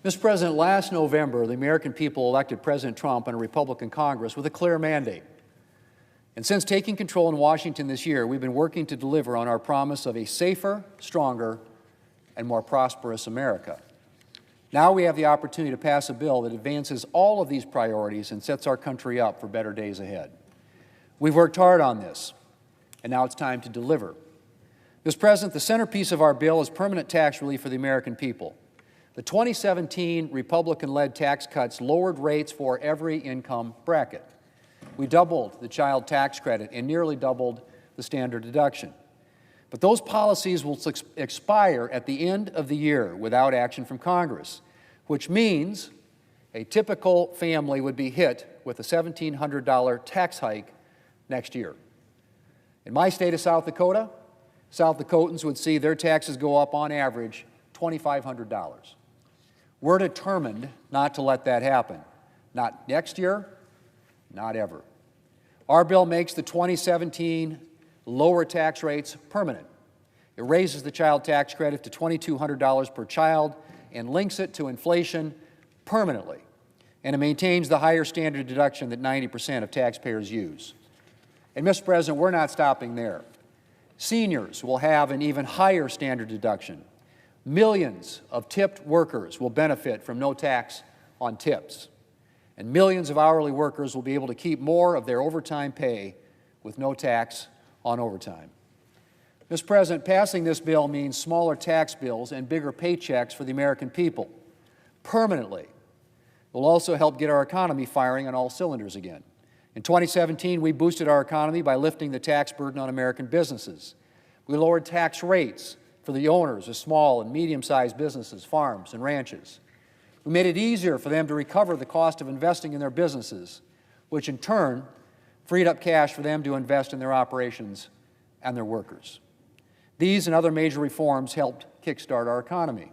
Mr. President, last November, the American people elected President Trump and a Republican Congress with a clear mandate. And since taking control in Washington this year, we've been working to deliver on our promise of a safer, stronger, and more prosperous America. Now we have the opportunity to pass a bill that advances all of these priorities and sets our country up for better days ahead. We've worked hard on this, and now it's time to deliver. Mr. President, the centerpiece of our bill is permanent tax relief for the American people. The 2017 Republican-led tax cuts lowered rates for every income bracket. We doubled the child tax credit and nearly doubled the standard deduction. But those policies will expire at the end of the year without action from Congress, which means a typical family would be hit with a $1,700 tax hike next year. In my state of South Dakota, South Dakotans would see their taxes go up on average $2,500. We're determined not to let that happen. Not next year, not ever. Our bill makes the 2017 lower tax rates permanent. It raises the child tax credit to $2,200 per child and links it to inflation permanently. And it maintains the higher standard deduction that 90% of taxpayers use. And, Mr. President, we're not stopping there. Seniors will have an even higher standard deduction. Millions of tipped workers will benefit from no tax on tips. And millions of hourly workers will be able to keep more of their overtime pay with no tax on overtime. Mr. President, passing this bill means smaller tax bills and bigger paychecks for the American people permanently. It will also help get our economy firing on all cylinders again. In 2017, we boosted our economy by lifting the tax burden on American businesses. We lowered tax rates for the owners of small and medium-sized businesses, farms, and ranches. We made it easier for them to recover the cost of investing in their businesses, which in turn freed up cash for them to invest in their operations and their workers. These and other major reforms helped kickstart our economy.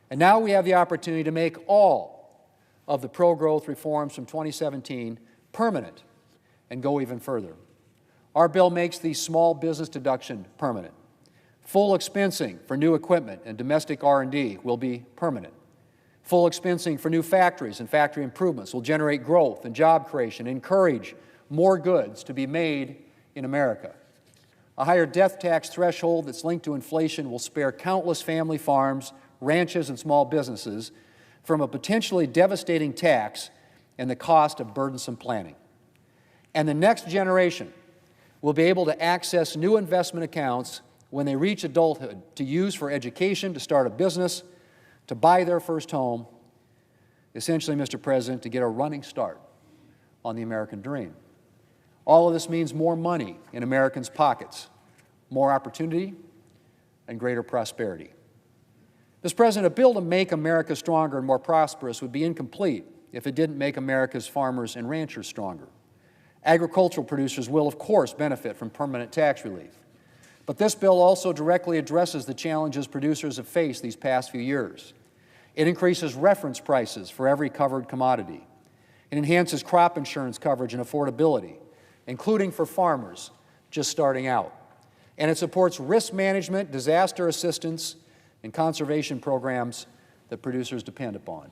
And now we have the opportunity to make all of the pro-growth reforms from 2017 permanent and go even further. Our bill makes the small business deduction permanent. Full expensing for new equipment and domestic R&D will be permanent. Full expensing for new factories and factory improvements will generate growth and job creation, encourage more goods to be made in America. A higher death tax threshold that's linked to inflation will spare countless family farms, ranches, and small businesses from a potentially devastating tax and the cost of burdensome planning. And the next generation will be able to access new investment accounts when they reach adulthood to use for education, to start a business, to buy their first home, essentially, Mr. President, to get a running start on the American dream. All of this means more money in Americans' pockets, more opportunity, and greater prosperity. Mr. President, a bill to make America stronger and more prosperous would be incomplete if it didn't make America's farmers and ranchers stronger. Agricultural producers will, of course, benefit from permanent tax relief. But this bill also directly addresses the challenges producers have faced these past few years. It increases reference prices for every covered commodity. It enhances crop insurance coverage and affordability, including for farmers just starting out. And it supports risk management, disaster assistance, and conservation programs that producers depend upon.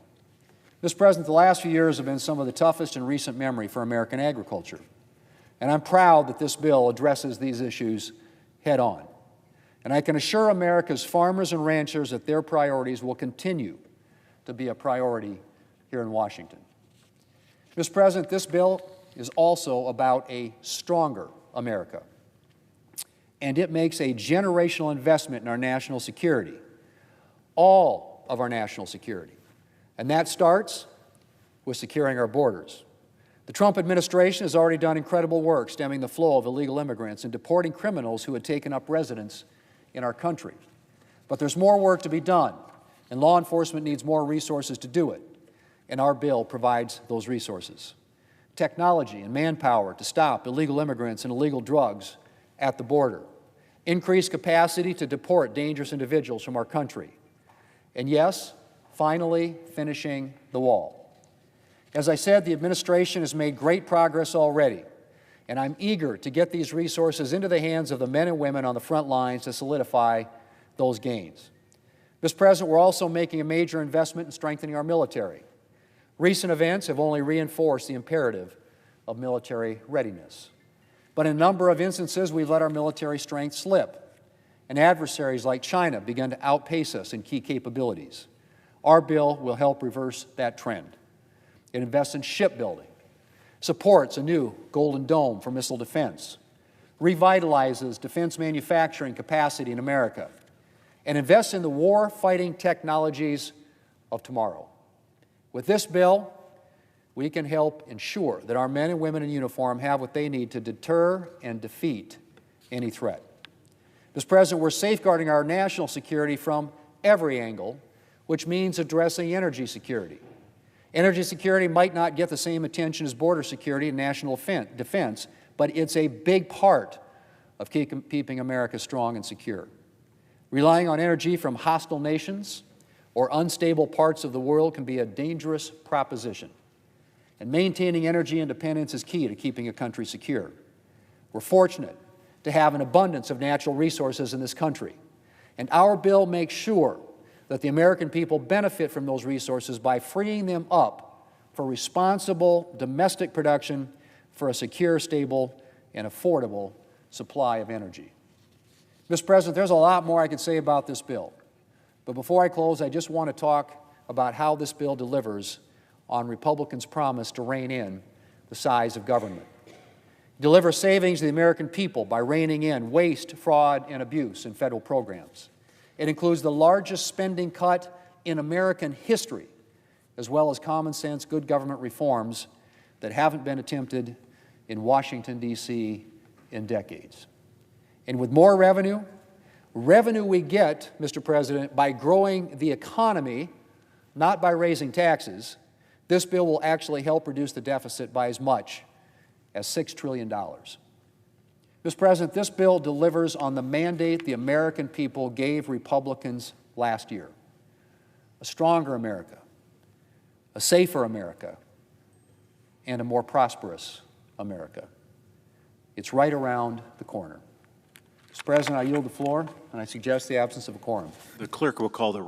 Mr. President, the last few years have been some of the toughest in recent memory for American agriculture. And I'm proud that this bill addresses these issues head on. And I can assure America's farmers and ranchers that their priorities will continue to be a priority here in Washington. Mr. President, this bill is also about a stronger America. And it makes a generational investment in our national security, all of our national security. And that starts with securing our borders. The Trump administration has already done incredible work stemming the flow of illegal immigrants and deporting criminals who had taken up residence in our country. But there's more work to be done, and law enforcement needs more resources to do it, and our bill provides those resources. Technology and manpower to stop illegal immigrants and illegal drugs at the border. Increased capacity to deport dangerous individuals from our country. And yes, finally finishing the wall. As I said, the administration has made great progress already, and I'm eager to get these resources into the hands of the men and women on the front lines to solidify those gains. Mr. President, we're also making a major investment in strengthening our military. Recent events have only reinforced the imperative of military readiness. But in a number of instances, we've let our military strength slip, and adversaries like China began to outpace us in key capabilities. Our bill will help reverse that trend. It invests in shipbuilding, supports a new Golden Dome for missile defense, revitalizes defense manufacturing capacity in America, and invests in the war-fighting technologies of tomorrow. With this bill, we can help ensure that our men and women in uniform have what they need to deter and defeat any threat. Mr. President, we're safeguarding our national security from every angle, which means addressing energy security. Energy security might not get the same attention as border security and national defense, but it's a big part of keeping America strong and secure. Relying on energy from hostile nations or unstable parts of the world can be a dangerous proposition. And maintaining energy independence is key to keeping a country secure. We're fortunate to have an abundance of natural resources in this country, and our bill makes sure that the American people benefit from those resources by freeing them up for responsible domestic production for a secure, stable, and affordable supply of energy. Mr. President, there's a lot more I could say about this bill, but before I close, I just want to talk about how this bill delivers on Republicans' promise to rein in the size of government. Deliver savings to the American people by reining in waste, fraud, and abuse in federal programs. It includes the largest spending cut in American history, as well as common sense, good government reforms that haven't been attempted in Washington, D.C. in decades. And with more revenue we get, Mr. President, by growing the economy, not by raising taxes, this bill will actually help reduce the deficit by as much as $6 trillion. Mr. President, this bill delivers on the mandate the American people gave Republicans last year: a stronger America, a safer America, and a more prosperous America. It's right around the corner. Mr. President, I yield the floor, and I suggest the absence of a quorum. The clerk will call the roll.